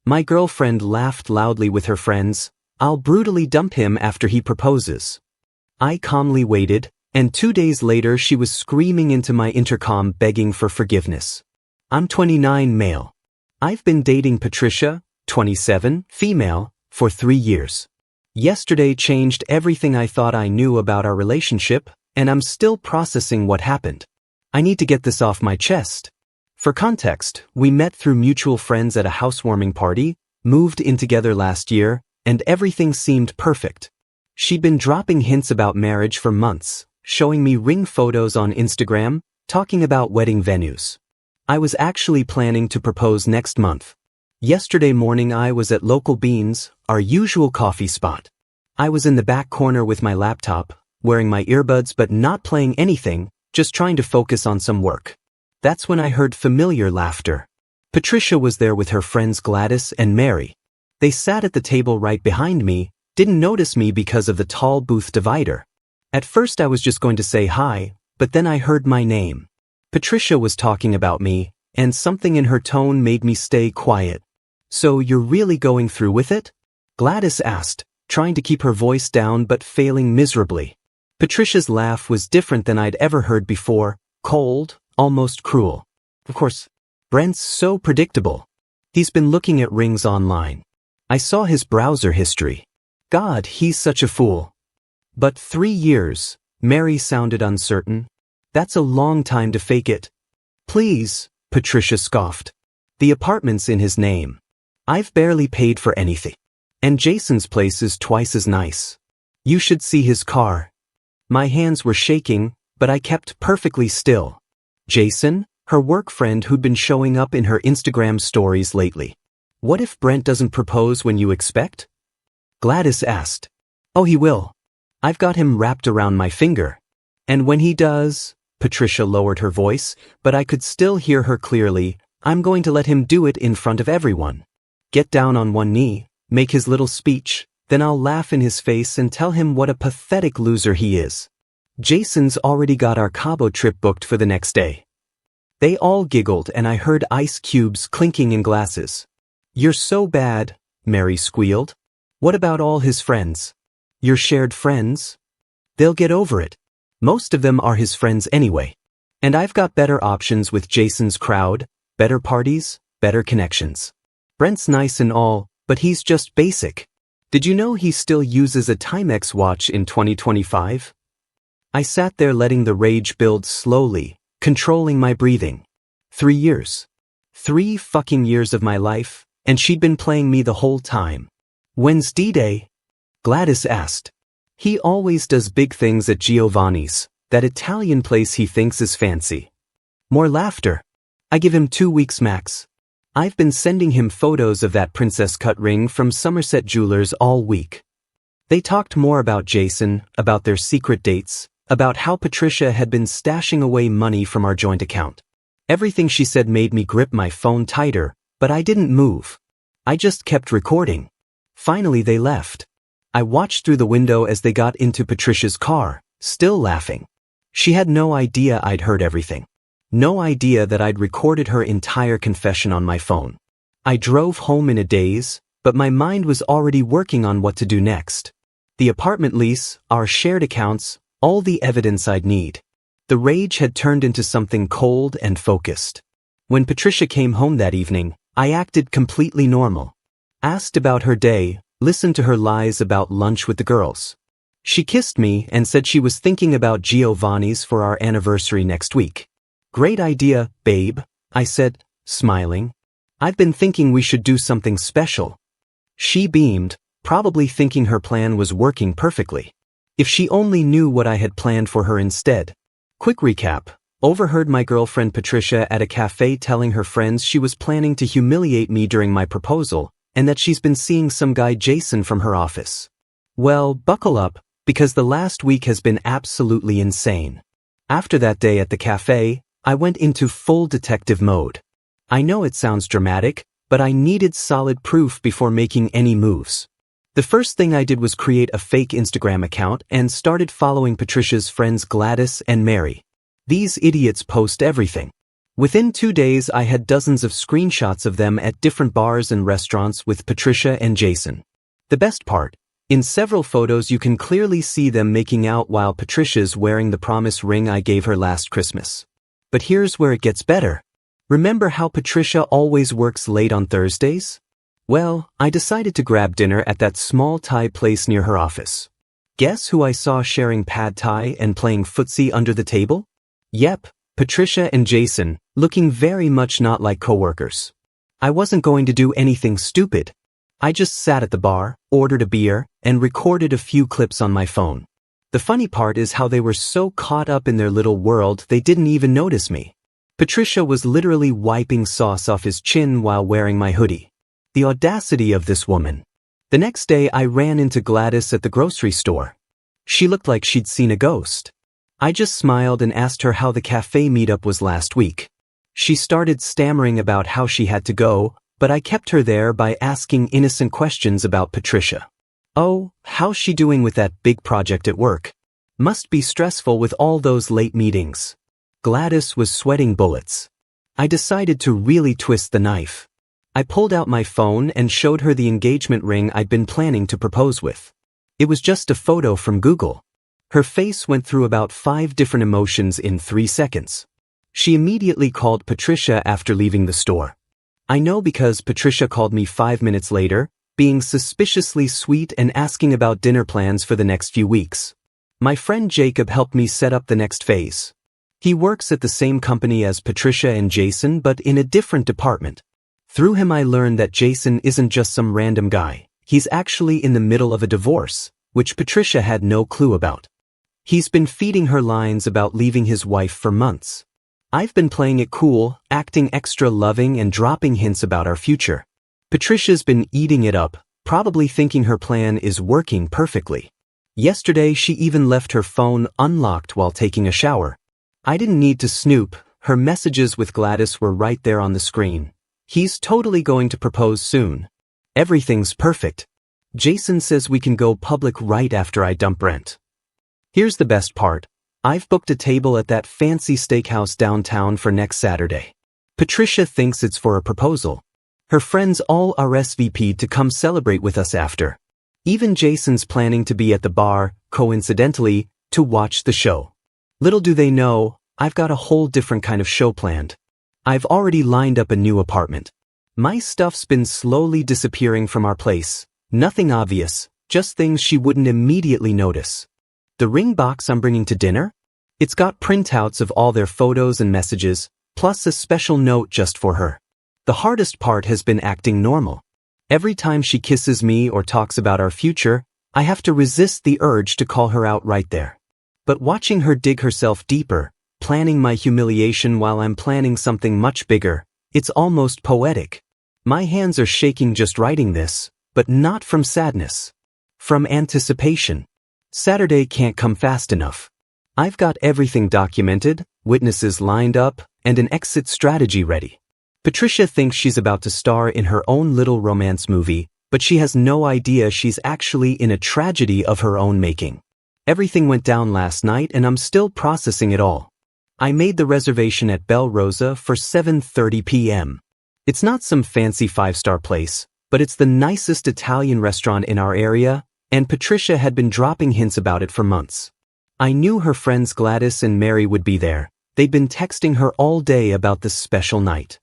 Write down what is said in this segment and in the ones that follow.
My girlfriend laughed loudly with her friends. I'll brutally dump him after he proposes. I calmly waited, and 2 days later she was screaming into my intercom begging for forgiveness. I'm 29, male. I've been dating Patricia, 27, female, for 3 years. Yesterday changed everything I thought I knew about our relationship, and I'm still processing what happened. I need to get this off my chest. For context, we met through mutual friends at a housewarming party, moved in together last year, and everything seemed perfect. She'd been dropping hints about marriage for months, showing me ring photos on Instagram, talking about wedding venues. I was actually planning to propose next month. Yesterday morning I was at Local Beans, our usual coffee spot. I was in the back corner with my laptop, wearing my earbuds but not playing anything, just trying to focus on some work. That's when I heard familiar laughter. Patricia was there with her friends Gladys and Mary. They sat at the table right behind me, didn't notice me because of the tall booth divider. At first I was just going to say hi, but then I heard my name. Patricia was talking about me, and something in her tone made me stay quiet. So you're really going through with it? Gladys asked, trying to keep her voice down but failing miserably. Patricia's laugh was different than I'd ever heard before, cold, almost cruel. Of course, Brent's so predictable. He's been looking at rings online. I saw his browser history. God, he's such a fool. But 3 years, Mary sounded uncertain. That's a long time to fake it. Please, Patricia scoffed. The apartment's in his name. I've barely paid for anything. And Jason's place is twice as nice. You should see his car. My hands were shaking, but I kept perfectly still. Jason, her work friend who'd been showing up in her Instagram stories lately. What if Brent doesn't propose when you expect? Gladys asked. Oh, he will. I've got him wrapped around my finger. And when he does, Patricia lowered her voice, but I could still hear her clearly, I'm going to let him do it in front of everyone. Get down on one knee, make his little speech, then I'll laugh in his face and tell him what a pathetic loser he is. Jason's already got our Cabo trip booked for the next day. They all giggled and I heard ice cubes clinking in glasses. You're so bad, Mary squealed. What about all his friends? Your shared friends? They'll get over it. Most of them are his friends anyway. And I've got better options with Jason's crowd, better parties, better connections. Brent's nice and all, but he's just basic. Did you know he still uses a Timex watch in 2025? I sat there letting the rage build slowly, controlling my breathing. 3 years. 3 fucking years of my life, and she'd been playing me the whole time. When's D-Day? Gladys asked. He always does big things at Giovanni's, that Italian place he thinks is fancy. More laughter. I give him 2 weeks max. I've been sending him photos of that princess cut ring from Somerset Jewelers all week. They talked more about Jason, about their secret dates, about how Patricia had been stashing away money from our joint account. Everything she said made me grip my phone tighter, but I didn't move. I just kept recording. Finally they left. I watched through the window as they got into Patricia's car, still laughing. She had no idea I'd heard everything. No idea that I'd recorded her entire confession on my phone. I drove home in a daze, but my mind was already working on what to do next. The apartment lease, our shared accounts, all the evidence I'd need. The rage had turned into something cold and focused. When Patricia came home that evening, I acted completely normal. Asked about her day, listened to her lies about lunch with the girls. She kissed me and said she was thinking about Giovanni's for our anniversary next week. Great idea, babe, I said, smiling. I've been thinking we should do something special. She beamed, probably thinking her plan was working perfectly. If she only knew what I had planned for her instead. Quick recap. Overheard my girlfriend Patricia at a cafe telling her friends she was planning to humiliate me during my proposal, and that she's been seeing some guy Jason from her office. Well, buckle up, because the last week has been absolutely insane. After that day at the cafe, I went into full detective mode. I know it sounds dramatic, but I needed solid proof before making any moves. The first thing I did was create a fake Instagram account and started following Patricia's friends Gladys and Mary. These idiots post everything. Within 2 days, I had dozens of screenshots of them at different bars and restaurants with Patricia and Jason. The best part, in several photos you can clearly see them making out while Patricia's wearing the promise ring I gave her last Christmas. But here's where it gets better. Remember how Patricia always works late on Thursdays? Well, I decided to grab dinner at that small Thai place near her office. Guess who I saw sharing pad thai and playing footsie under the table? Yep, Patricia and Jason, looking very much not like coworkers. I wasn't going to do anything stupid. I just sat at the bar, ordered a beer, and recorded a few clips on my phone. The funny part is how they were so caught up in their little world they didn't even notice me. Patricia was literally wiping sauce off his chin while wearing my hoodie. The audacity of this woman. The next day I ran into Gladys at the grocery store. She looked like she'd seen a ghost. I just smiled and asked her how the cafe meetup was last week. She started stammering about how she had to go, but I kept her there by asking innocent questions about Patricia. Oh, how's she doing with that big project at work? Must be stressful with all those late meetings. Gladys was sweating bullets. I decided to really twist the knife. I pulled out my phone and showed her the engagement ring I'd been planning to propose with. It was just a photo from Google. Her face went through about 5 different emotions in 3 seconds. She immediately called Patricia after leaving the store. I know because Patricia called me 5 minutes later, being suspiciously sweet and asking about dinner plans for the next few weeks. My friend Jacob helped me set up the next phase. He works at the same company as Patricia and Jason but in a different department. Through him I learned that Jason isn't just some random guy. He's actually in the middle of a divorce, which Patricia had no clue about. He's been feeding her lines about leaving his wife for months. I've been playing it cool, acting extra loving and dropping hints about our future. Patricia's been eating it up, probably thinking her plan is working perfectly. Yesterday she even left her phone unlocked while taking a shower. I didn't need to snoop, her messages with Gladys were right there on the screen. He's totally going to propose soon. Everything's perfect. Jason says we can go public right after I dump Brent. Here's the best part. I've booked a table at that fancy steakhouse downtown for next Saturday. Patricia thinks it's for a proposal. Her friends all RSVP'd to come celebrate with us after. Even Jason's planning to be at the bar, coincidentally, to watch the show. Little do they know, I've got a whole different kind of show planned. I've already lined up a new apartment. My stuff's been slowly disappearing from our place. Nothing obvious, just things she wouldn't immediately notice. The ring box I'm bringing to dinner? It's got printouts of all their photos and messages, plus a special note just for her. The hardest part has been acting normal. Every time she kisses me or talks about our future, I have to resist the urge to call her out right there. But watching her dig herself deeper, planning my humiliation while I'm planning something much bigger, it's almost poetic. My hands are shaking just writing this, but not from sadness. From anticipation. Saturday can't come fast enough. I've got everything documented, witnesses lined up, and an exit strategy ready. Patricia thinks she's about to star in her own little romance movie, but she has no idea she's actually in a tragedy of her own making. Everything went down last night and I'm still processing it all. I made the reservation at Bella Rosa for 7:30 p.m. It's not some fancy 5-star place, but it's the nicest Italian restaurant in our area, and Patricia had been dropping hints about it for months. I knew her friends Gladys and Mary would be there. They'd been texting her all day about this special night.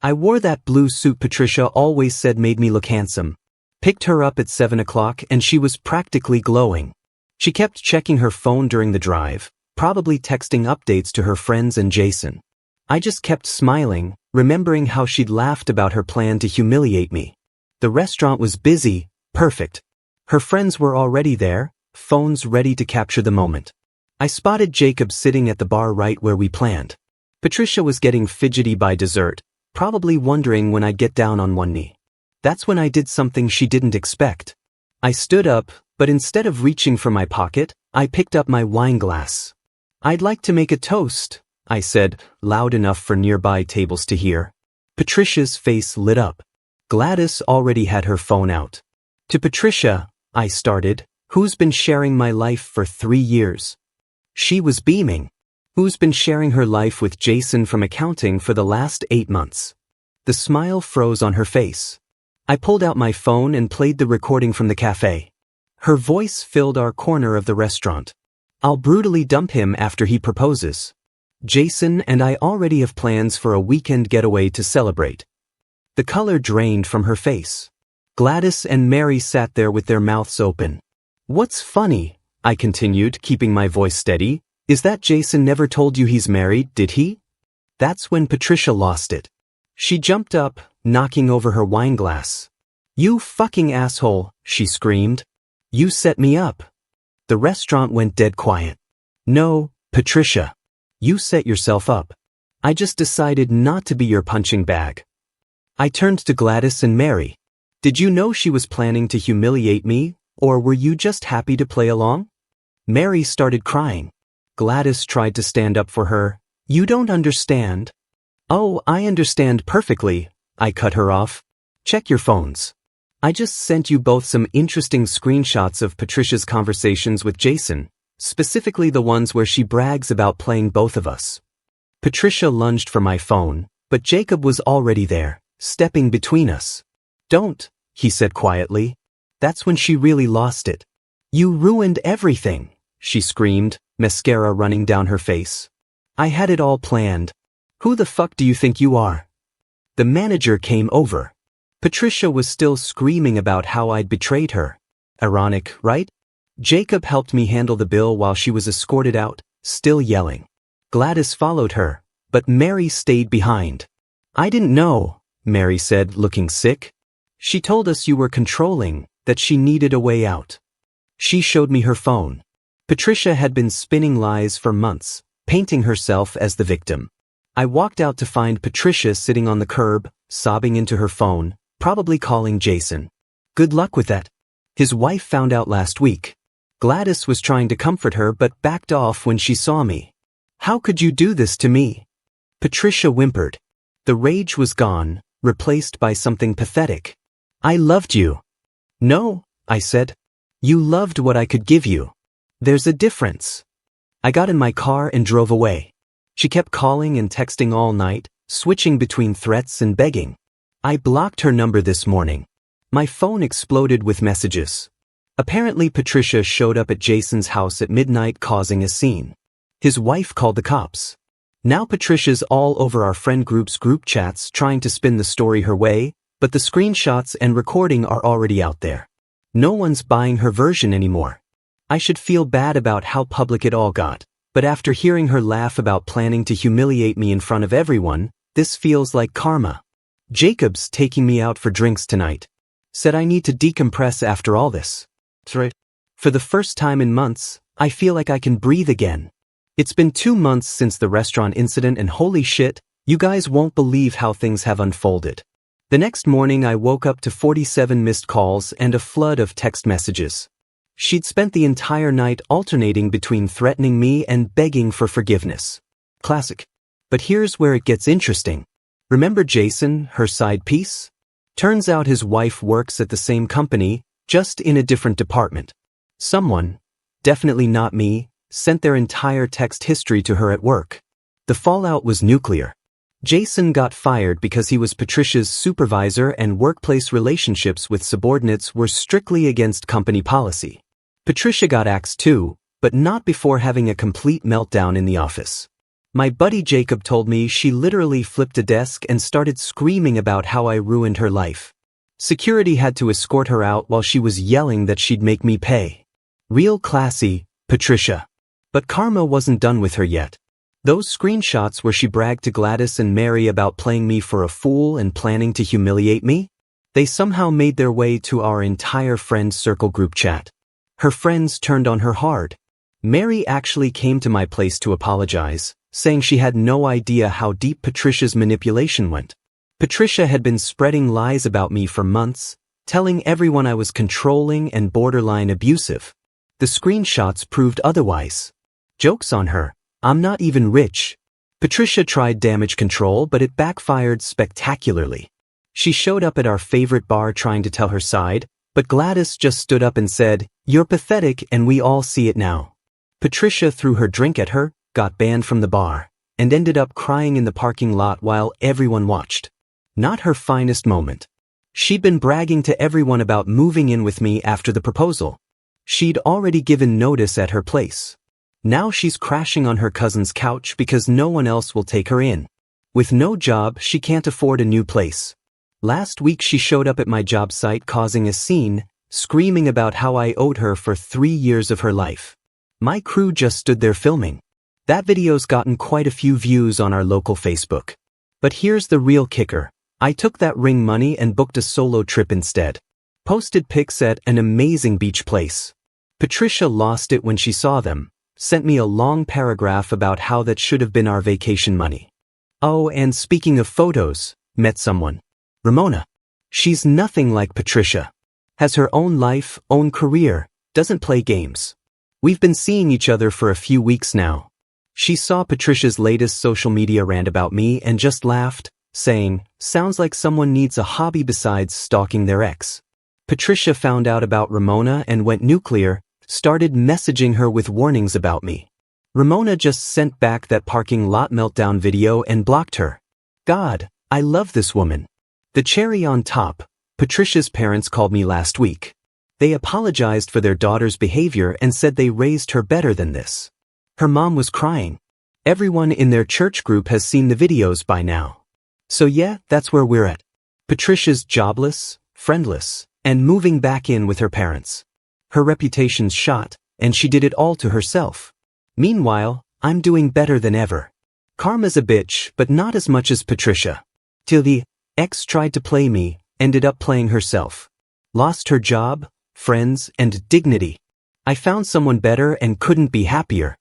I wore that blue suit Patricia always said made me look handsome. Picked her up at 7 o'clock and she was practically glowing. She kept checking her phone during the drive, probably texting updates to her friends and Jason. I just kept smiling, remembering how she'd laughed about her plan to humiliate me. The restaurant was busy, perfect. Her friends were already there, phones ready to capture the moment. I spotted Jacob sitting at the bar right where we planned. Patricia was getting fidgety by dessert, probably wondering when I'd get down on one knee. That's when I did something she didn't expect. I stood up, but instead of reaching for my pocket, I picked up my wine glass. "I'd like to make a toast," I said, loud enough for nearby tables to hear. Patricia's face lit up. Gladys already had her phone out. "To Patricia," I started, "who's been sharing my life for 3 years." She was beaming. who's been sharing her life with Jason from accounting for the last 8 months. The smile froze on her face. I pulled out my phone and played the recording from the cafe. Her voice filled our corner of the restaurant. I'll brutally dump him after he proposes. Jason and I already have plans for a weekend getaway to celebrate. The color drained from her face. Gladys and Mary sat there with their mouths open. What's funny, I continued, keeping my voice steady, is that Jason never told you he's married, did he? That's when Patricia lost it. She jumped up, knocking over her wine glass. You fucking asshole, she screamed. You set me up. The restaurant went dead quiet. No, Patricia. You set yourself up. I just decided not to be your punching bag. I turned to Gladys and Mary. Did you know she was planning to humiliate me, or were you just happy to play along? Mary started crying. Gladys tried to stand up for her. You don't understand. Oh, I understand perfectly, I cut her off. Check your phones. I just sent you both some interesting screenshots of Patricia's conversations with Jason, specifically the ones where she brags about playing both of us. Patricia lunged for my phone, but Jacob was already there, stepping between us. Don't, he said quietly. That's when she really lost it. You ruined everything, she screamed, mascara running down her face. I had it all planned. Who the fuck do you think you are? The manager came over. Patricia was still screaming about how I'd betrayed her. Ironic, right? Jacob helped me handle the bill while she was escorted out, still yelling. Gladys followed her, but Mary stayed behind. I didn't know, Mary said, looking sick. She told us you were controlling, that she needed a way out. She showed me her phone. Patricia had been spinning lies for months, painting herself as the victim. I walked out to find Patricia sitting on the curb, sobbing into her phone, probably calling Jason. Good luck with that. His wife found out last week. Gladys was trying to comfort her but backed off when she saw me. How could you do this to me? Patricia whimpered. The rage was gone, replaced by something pathetic. I loved you. No, I said. You loved what I could give you. There's a difference. I got in my car and drove away. She kept calling and texting all night, switching between threats and begging. I blocked her number this morning. My phone exploded with messages. Apparently Patricia showed up at Jason's house at midnight causing a scene. His wife called the cops. Now Patricia's all over our friend group's group chats trying to spin the story her way, but the screenshots and recording are already out there. No one's buying her version anymore. I should feel bad about how public it all got, but after hearing her laugh about planning to humiliate me in front of everyone, this feels like karma. Jacob's taking me out for drinks tonight. Said I need to decompress after all this. For the first time in months, I feel like I can breathe again. It's been 2 months since the restaurant incident and holy shit, you guys won't believe how things have unfolded. The next morning I woke up to 47 missed calls and a flood of text messages. She'd spent the entire night alternating between threatening me and begging for forgiveness. Classic. But here's where it gets interesting. Remember Jason, her side piece? Turns out his wife works at the same company, just in a different department. Someone, definitely not me, sent their entire text history to her at work. The fallout was nuclear. Jason got fired because he was Patricia's supervisor and workplace relationships with subordinates were strictly against company policy. Patricia got axed too, but not before having a complete meltdown in the office. My buddy Jacob told me she literally flipped a desk and started screaming about how I ruined her life. Security had to escort her out while she was yelling that she'd make me pay. Real classy, Patricia. But karma wasn't done with her yet. Those screenshots where she bragged to Gladys and Mary about playing me for a fool and planning to humiliate me, they somehow made their way to our entire friend circle group chat. Her friends turned on her hard. Mary actually came to my place to apologize, saying she had no idea how deep Patricia's manipulation went. Patricia had been spreading lies about me for months, telling everyone I was controlling and borderline abusive. The screenshots proved otherwise. Joke's on her. I'm not even rich. Patricia tried damage control, but it backfired spectacularly. She showed up at our favorite bar trying to tell her side, but Gladys just stood up and said, "You're pathetic and we all see it now." Patricia threw her drink at her, got banned from the bar, and ended up crying in the parking lot while everyone watched. Not her finest moment. She'd been bragging to everyone about moving in with me after the proposal. She'd already given notice at her place. Now she's crashing on her cousin's couch because no one else will take her in. With no job, she can't afford a new place. Last week she showed up at my job site causing a scene, screaming about how I owed her for 3 years of her life. My crew just stood there filming. That video's gotten quite a few views on our local Facebook. But here's the real kicker. I took that ring money and booked a solo trip instead. Posted pics at an amazing beach place. Patricia lost it when she saw them, sent me a long paragraph about how that should have been our vacation money. Oh, and speaking of photos, met someone. Ramona. She's nothing like Patricia. Has her own life, own career, doesn't play games. We've been seeing each other for a few weeks now. She saw Patricia's latest social media rant about me and just laughed, saying, "Sounds like someone needs a hobby besides stalking their ex." Patricia found out about Ramona and went nuclear, started messaging her with warnings about me. Ramona just sent back that parking lot meltdown video and blocked her. God, I love this woman. The cherry on top, Patricia's parents called me last week. They apologized for their daughter's behavior and said they raised her better than this. Her mom was crying. Everyone in their church group has seen the videos by now. So yeah, that's where we're at. Patricia's jobless, friendless, and moving back in with her parents. Her reputation's shot, and she did it all to herself. Meanwhile, I'm doing better than ever. Karma's a bitch, but not as much as Patricia. Till the ex tried to play me, ended up playing herself. Lost her job, friends, and dignity. I found someone better and couldn't be happier.